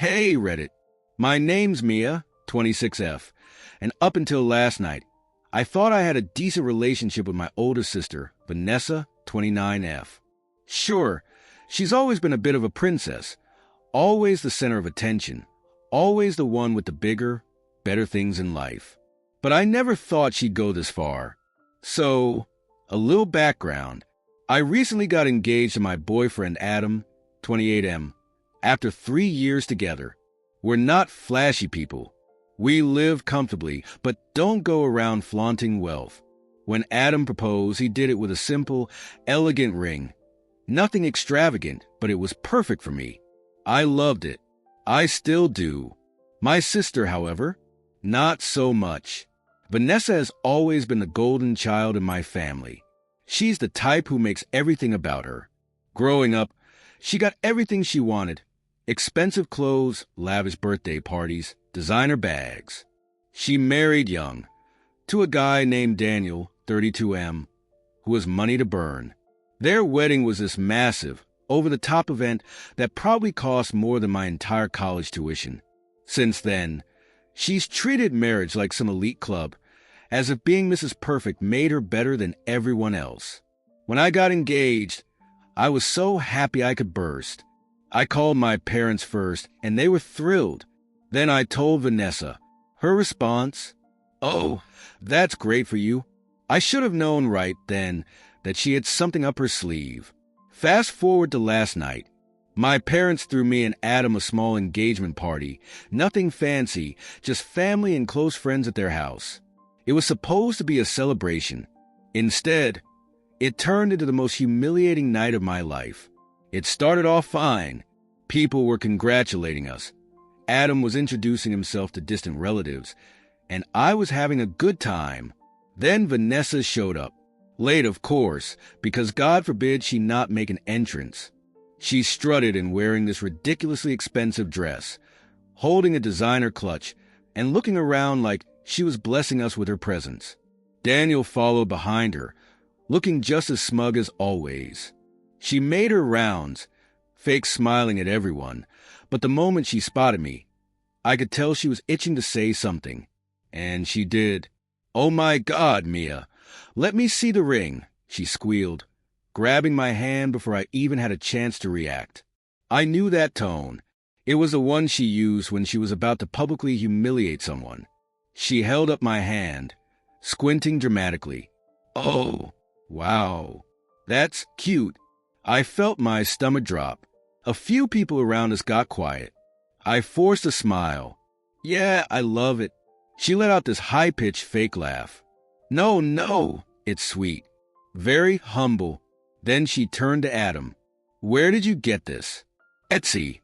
Hey Reddit, my name's Mia, 26F, and up until last night, I thought I had a decent relationship with my older sister, Vanessa, 29F. Sure, she's always been a bit of a princess, always the center of attention, always the one with the bigger, better things in life. But I never thought she'd go this far. So, a little background. I recently got engaged to my boyfriend Adam, 28M. After 3 years together, we're not flashy people. We live comfortably, but don't go around flaunting wealth. When Adam proposed, he did it with a simple, elegant ring. Nothing extravagant, but it was perfect for me. I loved it. I still do. My sister, however, not so much. Vanessa has always been the golden child in my family. She's the type who makes everything about her. Growing up, she got everything she wanted. Expensive clothes, lavish birthday parties, designer bags. She married young, to a guy named Daniel, 32M, who was money to burn. Their wedding was this massive, over-the-top event that probably cost more than my entire college tuition. Since then, she's treated marriage like some elite club, as if being Mrs. Perfect made her better than everyone else. When I got engaged, I was so happy I could burst. I called my parents first, and they were thrilled. Then I told Vanessa. Her response, "Oh, that's great for you." I should have known right then that she had something up her sleeve. Fast forward to last night. My parents threw me and Adam a small engagement party. Nothing fancy, just family and close friends at their house. It was supposed to be a celebration. Instead, it turned into the most humiliating night of my life. It started off fine. People were congratulating us. Adam was introducing himself to distant relatives, and I was having a good time. Then Vanessa showed up. Late, of course, because God forbid she not make an entrance. She strutted in wearing this ridiculously expensive dress, holding a designer clutch, and looking around like she was blessing us with her presence. Daniel followed behind her, looking just as smug as always. She made her rounds, fake smiling at everyone, but the moment she spotted me, I could tell she was itching to say something. And she did. "Oh my God, Mia, let me see the ring," she squealed, grabbing my hand before I even had a chance to react. I knew that tone. It was the one she used when she was about to publicly humiliate someone. She held up my hand, squinting dramatically. "Oh, wow, that's cute." I felt my stomach drop. A few people around us got quiet. I forced a smile. "Yeah, I love it." She let out this high-pitched fake laugh. No, it's sweet. Very humble. Then she turned to Adam. "Where did you get this?" "Etsy."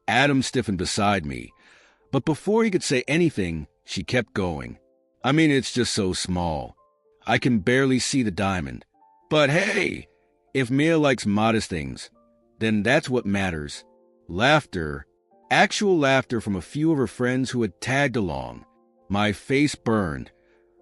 Adam stiffened beside me. But before he could say anything, she kept going. "I mean, it's just so small. I can barely see the diamond. But hey, if Mia likes modest things, then that's what matters." Laughter. Actual laughter from a few of her friends who had tagged along. My face burned,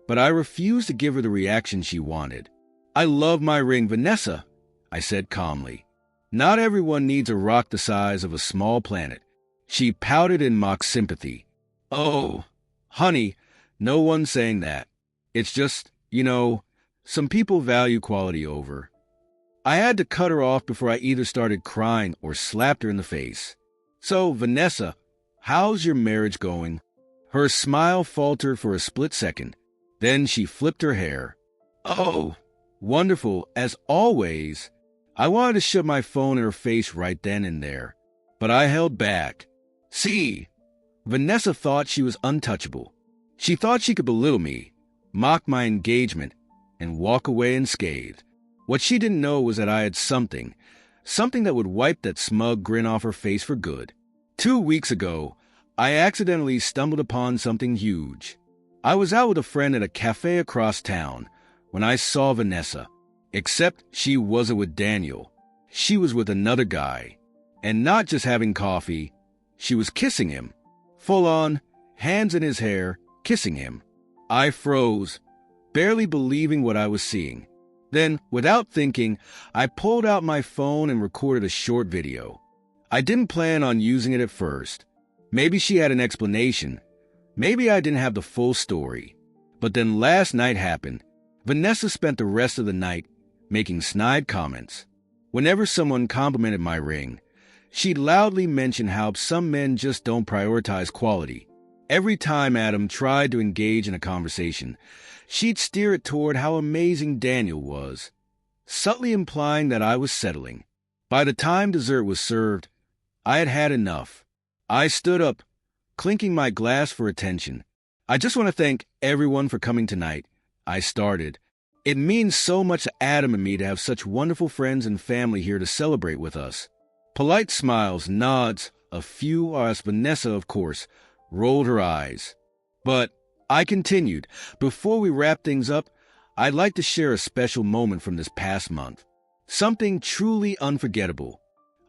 but I refused to give her the reaction she wanted. "I love my ring, Vanessa," I said calmly. "Not everyone needs a rock the size of a small planet." She pouted in mock sympathy. "Oh, honey, no one's saying that. It's just, some people value quality over." I had to cut her off before I either started crying or slapped her in the face. "So, Vanessa, how's your marriage going?" Her smile faltered for a split second. Then she flipped her hair. "Oh, wonderful, as always." I wanted to shove my phone in her face right then and there, but I held back. See, Vanessa thought she was untouchable. She thought she could belittle me, mock my engagement, and walk away unscathed. What she didn't know was that I had something that would wipe that smug grin off her face for good. 2 weeks ago, I accidentally stumbled upon something huge. I was out with a friend at a cafe across town when I saw Vanessa, except she wasn't with Daniel. She was with another guy, and not just having coffee, she was kissing him. Full on, hands in his hair, kissing him. I froze, barely believing what I was seeing. Then, without thinking, I pulled out my phone and recorded a short video. I didn't plan on using it at first. Maybe she had an explanation. Maybe I didn't have the full story. But then last night happened. Vanessa spent the rest of the night making snide comments. Whenever someone complimented my ring, she'd loudly mention how some men just don't prioritize quality. Every time Adam tried to engage in a conversation, she'd steer it toward how amazing Daniel was, subtly implying that I was settling. By the time dessert was served, I had had enough. I stood up, clinking my glass for attention. I just want to thank everyone for coming tonight. I started. It means so much to Adam and me to have such wonderful friends and family here to celebrate with us. Polite smiles, nods, a few, as Vanessa, of course, rolled her eyes. But I continued. Before we wrap things up, I'd like to share a special moment from this past month. Something truly unforgettable.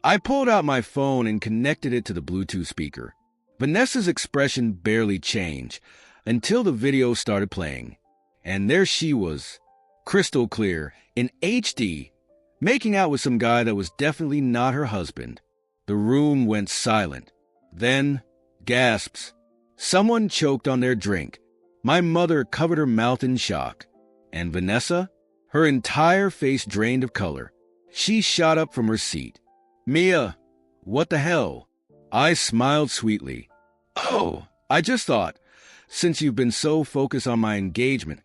I pulled out my phone and connected it to the Bluetooth speaker. Vanessa's expression barely changed until the video started playing. And there she was, crystal clear, in HD, making out with some guy that was definitely not her husband. The room went silent. Then, gasps. Someone choked on their drink. My mother covered her mouth in shock. And Vanessa? Her entire face drained of color. She shot up from her seat. "Mia, what the hell?" I smiled sweetly. "Oh, I just thought, since you've been so focused on my engagement,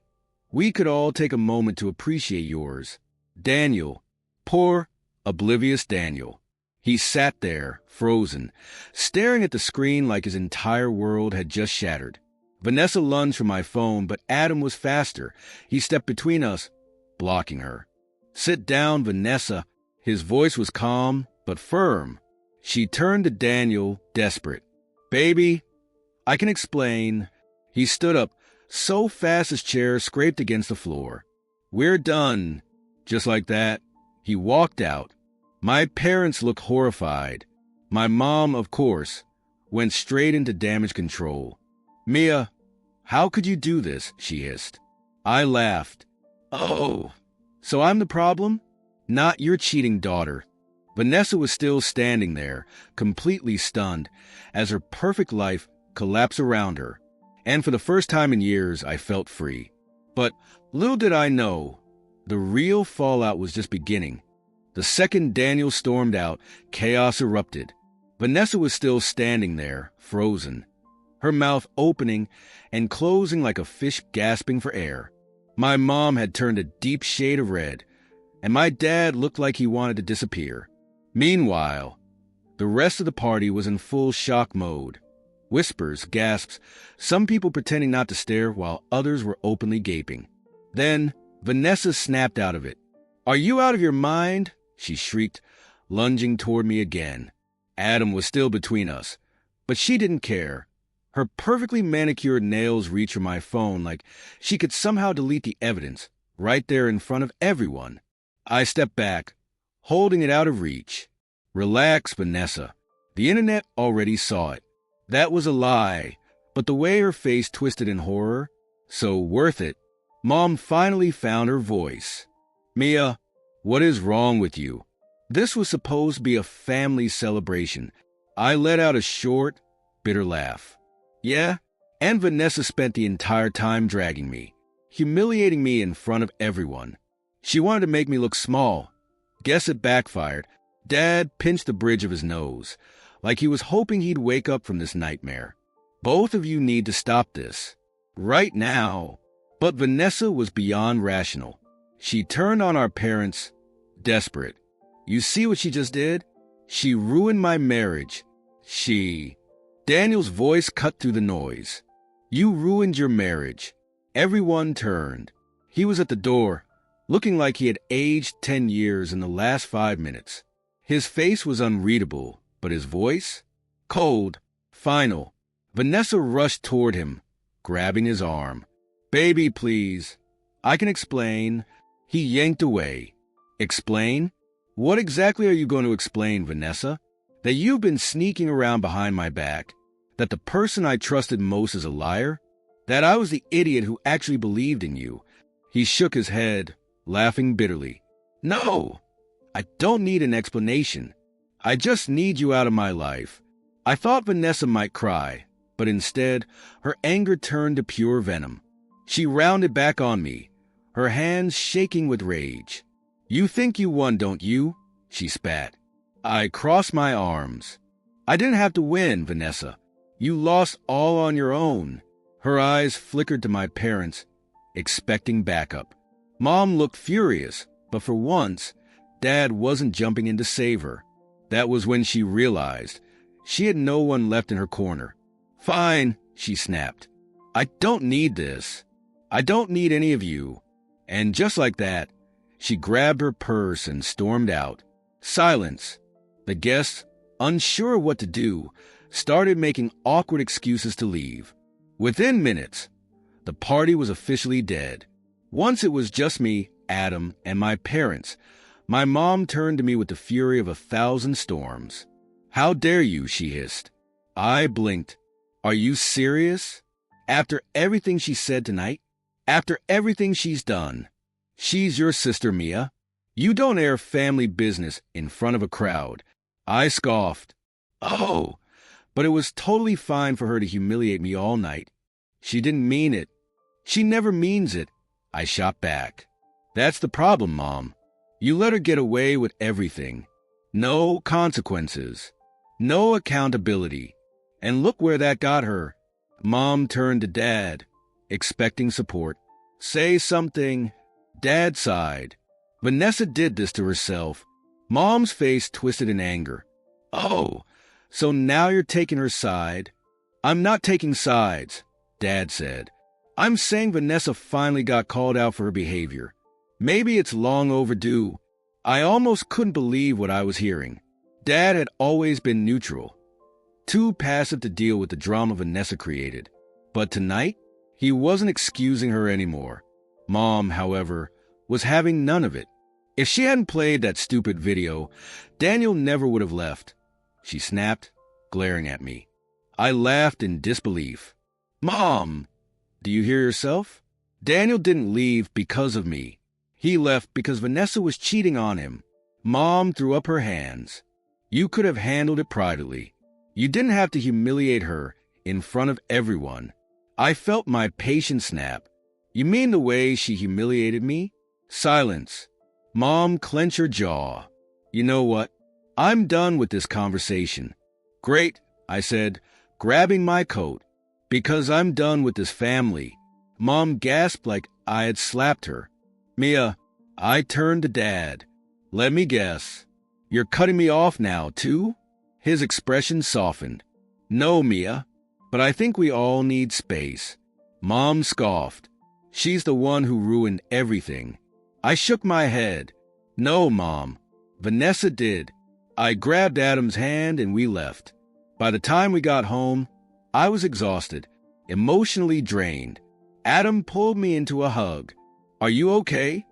we could all take a moment to appreciate yours." Daniel. Poor, oblivious Daniel. He sat there, frozen, staring at the screen like his entire world had just shattered. Vanessa lunged for my phone, but Adam was faster. He stepped between us, blocking her. "Sit down, Vanessa." His voice was calm, but firm. She turned to Daniel, desperate. "Baby, I can explain." He stood up, so fast his chair scraped against the floor. "We're done." Just like that, he walked out. My parents looked horrified. My mom, of course, went straight into damage control. "Mia, how could you do this?" she hissed. I laughed. "Oh, so I'm the problem? Not your cheating daughter." Vanessa was still standing there, completely stunned, as her perfect life collapsed around her. And for the first time in years, I felt free. But little did I know, the real fallout was just beginning. The second Daniel stormed out, chaos erupted. Vanessa was still standing there, frozen, her mouth opening and closing like a fish gasping for air. My mom had turned a deep shade of red, and my dad looked like he wanted to disappear. Meanwhile, the rest of the party was in full shock mode. Whispers, gasps, some people pretending not to stare while others were openly gaping. Then Vanessa snapped out of it. "Are you out of your mind?" she shrieked, lunging toward me again. Adam was still between us, but she didn't care. Her perfectly manicured nails reached for my phone like she could somehow delete the evidence, right there in front of everyone. I stepped back, holding it out of reach. "Relax, Vanessa. The internet already saw it. That was a lie." But the way her face twisted in horror, so worth it. Mom finally found her voice. "Mia, what is wrong with you?" This was supposed to be a family celebration. I let out a short, bitter laugh. "Yeah?" And Vanessa spent the entire time dragging me, humiliating me in front of everyone. She wanted to make me look small. Guess it backfired. Dad pinched the bridge of his nose, like he was hoping he'd wake up from this nightmare. "Both of you need to stop this. Right now." But Vanessa was beyond rational. She turned on our parents, desperate. "You see what she just did? She ruined my marriage. She..." Daniel's voice cut through the noise. "You ruined your marriage." Everyone turned. He was at the door, looking like he had aged 10 years in the last 5 minutes. His face was unreadable, but his voice? Cold, final. Vanessa rushed toward him, grabbing his arm. "Baby, please. I can explain." He yanked away. "Explain? What exactly are you going to explain, Vanessa? That you've been sneaking around behind my back? That the person I trusted most is a liar? That I was the idiot who actually believed in you?" He shook his head, laughing bitterly. "No, I don't need an explanation. I just need you out of my life. I thought Vanessa might cry, but instead, her anger turned to pure venom. She rounded back on me, her hands shaking with rage. "You think you won, don't you?" she spat. I crossed my arms. "I didn't have to win, Vanessa. You lost all on your own." Her eyes flickered to my parents, expecting backup. Mom looked furious, but for once, Dad wasn't jumping in to save her. That was when she realized she had no one left in her corner. "Fine," she snapped. "I don't need this. I don't need any of you." And just like that, she grabbed her purse and stormed out. Silence. The guests, unsure what to do, started making awkward excuses to leave. Within minutes, the party was officially dead. Once it was just me, Adam, and my parents. My mom turned to me with the fury of 1,000 storms. "How dare you?" she hissed. I blinked. "Are you serious? After everything she said tonight? After everything she's done? She's your sister, Mia. You don't air family business in front of a crowd." I scoffed. "Oh, but it was totally fine for her to humiliate me all night. She didn't mean it." "She never means it," I shot back. "That's the problem, Mom. You let her get away with everything. No consequences. No accountability. And look where that got her." Mom turned to Dad, expecting support. "Say something." Dad sighed. "Vanessa did this to herself." Mom's face twisted in anger. "Oh, so now you're taking her side?" "I'm not taking sides," Dad said. "I'm saying Vanessa finally got called out for her behavior. Maybe it's long overdue." I almost couldn't believe what I was hearing. Dad had always been neutral, too passive to deal with the drama Vanessa created. But tonight, he wasn't excusing her anymore. Mom, however, was having none of it. If she hadn't played that stupid video, Daniel never would have left. She snapped, glaring at me. I laughed in disbelief. "Mom, do you hear yourself? Daniel didn't leave because of me. He left because Vanessa was cheating on him." Mom threw up her hands. "You could have handled it privately. You didn't have to humiliate her in front of everyone." I felt my patience snap. "You mean the way she humiliated me?" Silence. Mom clenched her jaw. "You know what? I'm done with this conversation." "Great," I said, grabbing my coat. "Because I'm done with this family." Mom gasped like I had slapped her. "Mia," I turned to Dad. "Let me guess. You're cutting me off now, too?" His expression softened. "No, Mia, but I think we all need space." Mom scoffed. "She's the one who ruined everything." I shook my head. "No, Mom. Vanessa did." I grabbed Adam's hand and we left. By the time we got home, I was exhausted, emotionally drained. Adam pulled me into a hug. "Are you okay?"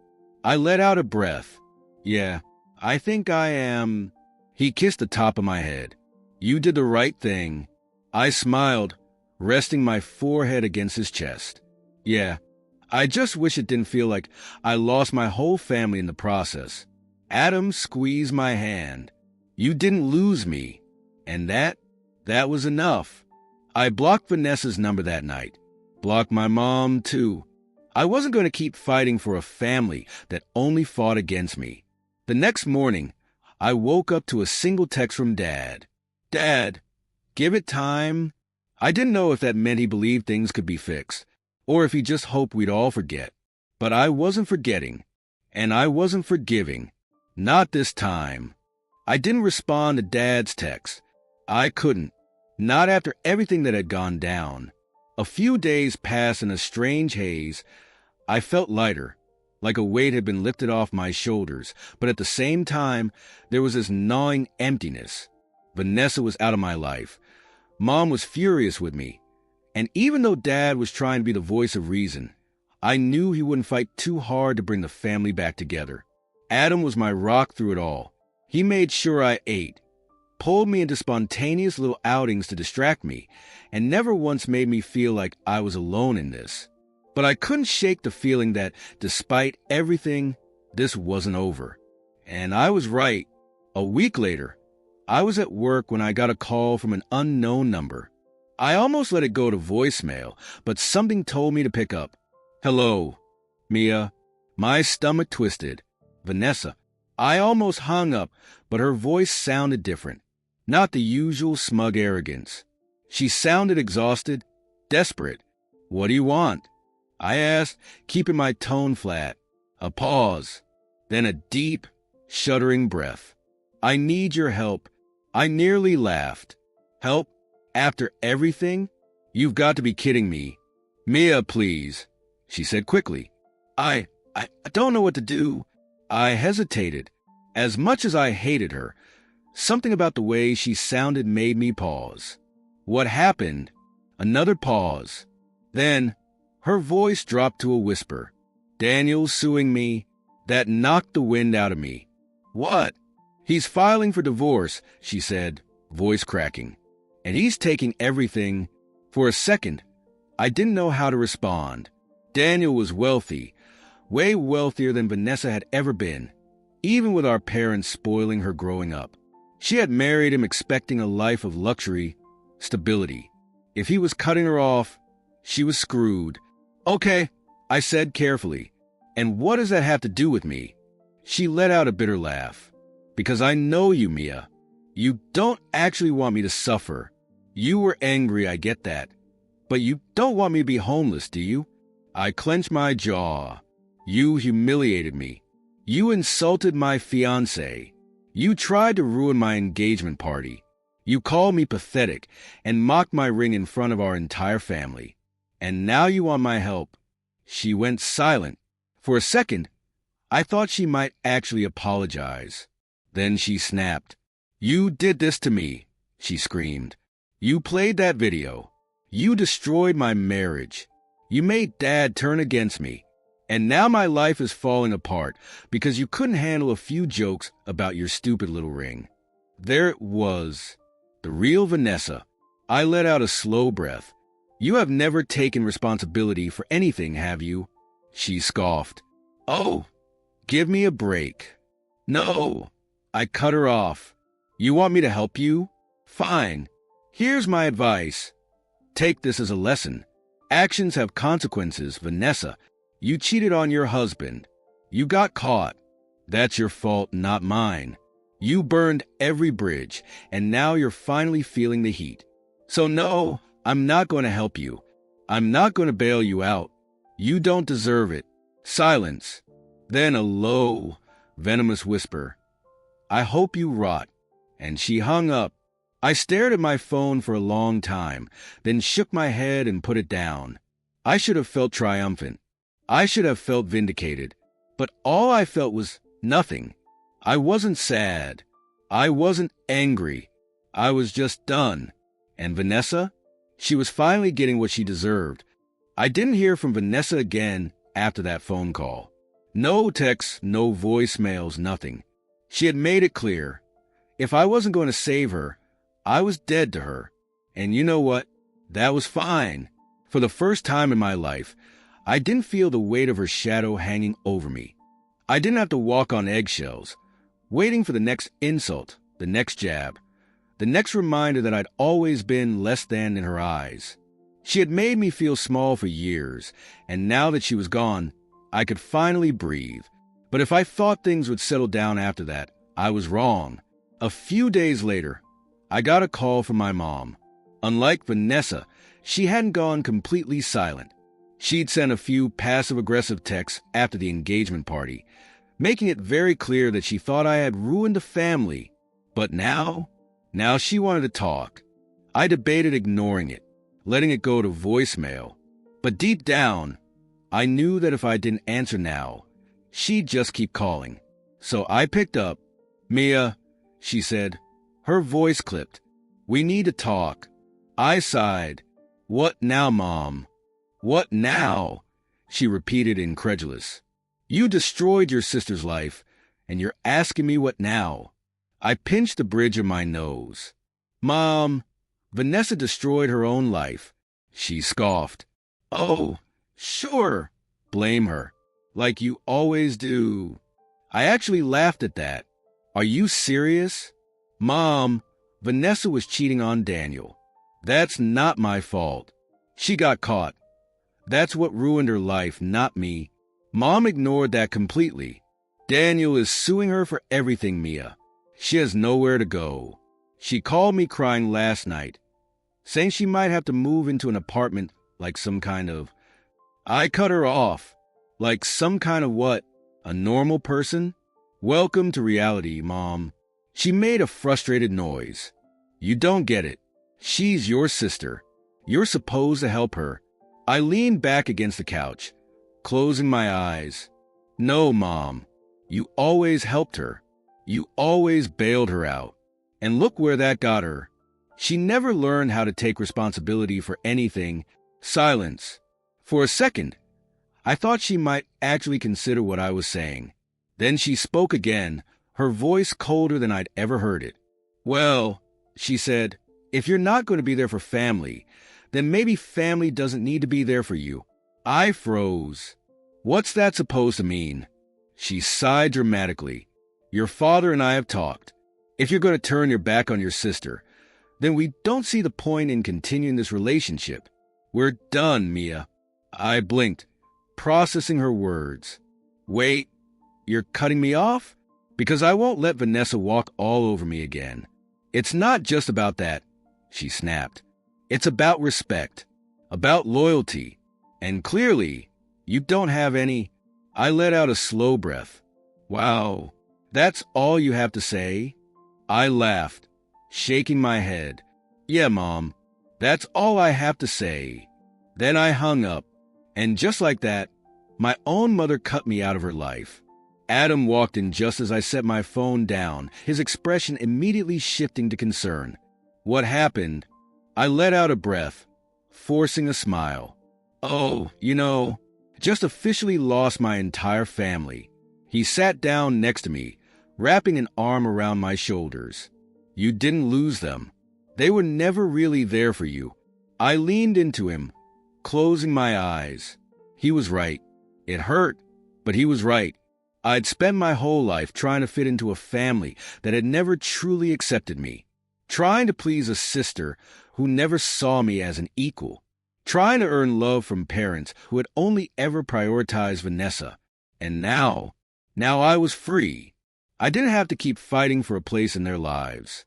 I let out a breath. "Yeah, I think I am." He kissed the top of my head. "You did the right thing." I smiled, resting my forehead against his chest. "Yeah, I just wish it didn't feel like I lost my whole family in the process." Adam squeezed my hand. "You didn't lose me. And that was enough." I blocked Vanessa's number that night. Blocked my mom, too. I wasn't going to keep fighting for a family that only fought against me. The next morning, I woke up to a single text from Dad. "Dad, give it time." I didn't know if that meant he believed things could be fixed, or if he just hoped we'd all forget. But I wasn't forgetting, and I wasn't forgiving. Not this time. I didn't respond to Dad's text. I couldn't. Not after everything that had gone down. A few days passed in a strange haze. I felt lighter, like a weight had been lifted off my shoulders, but at the same time, there was this gnawing emptiness. Vanessa was out of my life. Mom was furious with me. And even though Dad was trying to be the voice of reason, I knew he wouldn't fight too hard to bring the family back together. Adam was my rock through it all. He made sure I ate, pulled me into spontaneous little outings to distract me, and never once made me feel like I was alone in this. But I couldn't shake the feeling that, despite everything, this wasn't over. And I was right. A week later, I was at work when I got a call from an unknown number. I almost let it go to voicemail, but something told me to pick up. Hello, Mia. My stomach twisted. Vanessa. I almost hung up, but her voice sounded different. Not the usual smug arrogance. She sounded exhausted, desperate. What do you want? I asked, keeping my tone flat. A pause, then a deep, shuddering breath. I need your help. I nearly laughed. Help? After everything? You've got to be kidding me. Mia, please, she said quickly. I don't know what to do. I hesitated. As much as I hated her, something about the way she sounded made me pause. What happened? Another pause. Then, her voice dropped to a whisper. Daniel's suing me. That knocked the wind out of me. What? He's filing for divorce, she said, voice cracking. And he's taking everything. For a second, I didn't know how to respond. Daniel was wealthy, way wealthier than Vanessa had ever been, even with our parents spoiling her growing up. She had married him expecting a life of luxury, stability. If he was cutting her off, she was screwed. Okay, I said carefully. And what does that have to do with me? She let out a bitter laugh. Because I know you, Mia. You don't actually want me to suffer. You were angry, I get that. But you don't want me to be homeless, do you? I clenched my jaw. You humiliated me. You insulted my fiancé. You tried to ruin my engagement party. You called me pathetic and mocked my ring in front of our entire family. And now you want my help. She went silent. For a second, I thought she might actually apologize. Then she snapped. You did this to me, she screamed. You played that video. You destroyed my marriage. You made Dad turn against me. And now my life is falling apart because you couldn't handle a few jokes about your stupid little ring. There it was. The real Vanessa. I let out a slow breath. You have never taken responsibility for anything, have you? She scoffed. Oh, give me a break. No. I cut her off. You want me to help you? Fine. Here's my advice. Take this as a lesson. Actions have consequences, Vanessa. You cheated on your husband. You got caught. That's your fault, not mine. You burned every bridge, and now you're finally feeling the heat. So no, I'm not going to help you. I'm not going to bail you out. You don't deserve it. Silence. Then a low, venomous whisper. I hope you rot. And she hung up. I stared at my phone for a long time, then shook my head and put it down. I should have felt triumphant. I should have felt vindicated. But all I felt was nothing. I wasn't sad. I wasn't angry. I was just done. And Vanessa? She was finally getting what she deserved. I didn't hear from Vanessa again after that phone call. No texts, no voicemails, nothing. She had made it clear. If I wasn't going to save her, I was dead to her. And you know what? That was fine. For the first time in my life, I didn't feel the weight of her shadow hanging over me. I didn't have to walk on eggshells, waiting for the next insult, the next jab, the next reminder that I'd always been less than in her eyes. She had made me feel small for years, and now that she was gone, I could finally breathe. But if I thought things would settle down after that, I was wrong. A few days later, I got a call from my mom. Unlike Vanessa, she hadn't gone completely silent. She'd sent a few passive-aggressive texts after the engagement party, making it very clear that she thought I had ruined the family. But now she wanted to talk. I debated ignoring it, letting it go to voicemail. But deep down, I knew that if I didn't answer now, she'd just keep calling. So I picked up. Mia, she said. Her voice clipped. We need to talk. I sighed. What now, Mom? What now? She repeated, incredulous. You destroyed your sister's life, and you're asking me what now? I pinched the bridge of my nose. Mom, Vanessa destroyed her own life. She scoffed. Oh, sure. Blame her. Like you always do. I actually laughed at that. Are you serious? Mom, Vanessa was cheating on Daniel. That's not my fault. She got caught. That's what ruined her life, not me. Mom ignored that completely. Daniel is suing her for everything, Mia. She has nowhere to go. She called me crying last night, saying she might have to move into an apartment like some kind of... I cut her off. Like some kind of what? A normal person? Welcome to reality, Mom. She made a frustrated noise. You don't get it. She's your sister. You're supposed to help her. I leaned back against the couch, closing my eyes. No, Mom. You always helped her. You always bailed her out. And look where that got her. She never learned how to take responsibility for anything. Silence. For a second, I thought she might actually consider what I was saying. Then she spoke again, her voice colder than I'd ever heard it. Well, she said, if you're not going to be there for family, then maybe family doesn't need to be there for you. I froze. What's that supposed to mean? She sighed dramatically. Your father and I have talked. If you're going to turn your back on your sister, then we don't see the point in continuing this relationship. We're done, Mia. I blinked, processing her words. Wait, you're cutting me off? Because I won't let Vanessa walk all over me again. It's not just about that, she snapped. It's about respect, about loyalty. And clearly, you don't have any. I let out a slow breath. Wow, that's all you have to say? I laughed, shaking my head. Yeah, Mom, that's all I have to say. Then I hung up, and just like that, my own mother cut me out of her life. Adam walked in just as I set my phone down, his expression immediately shifting to concern. What happened? I let out a breath, forcing a smile. Oh, just officially lost my entire family. He sat down next to me, wrapping an arm around my shoulders. You didn't lose them. They were never really there for you. I leaned into him, closing my eyes. He was right. It hurt, but he was right. I'd spent my whole life trying to fit into a family that had never truly accepted me, trying to please a sister who never saw me as an equal, trying to earn love from parents who had only ever prioritized Vanessa. And now I was free. I didn't have to keep fighting for a place in their lives.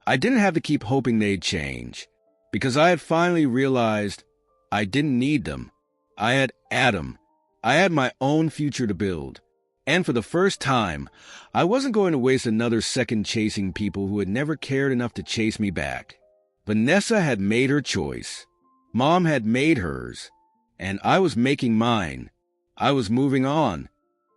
I didn't have to keep hoping they'd change, because I had finally realized I didn't need them. I had Adam. I had my own future to build. And for the first time, I wasn't going to waste another second chasing people who had never cared enough to chase me back. Vanessa had made her choice. Mom had made hers. And I was making mine. I was moving on.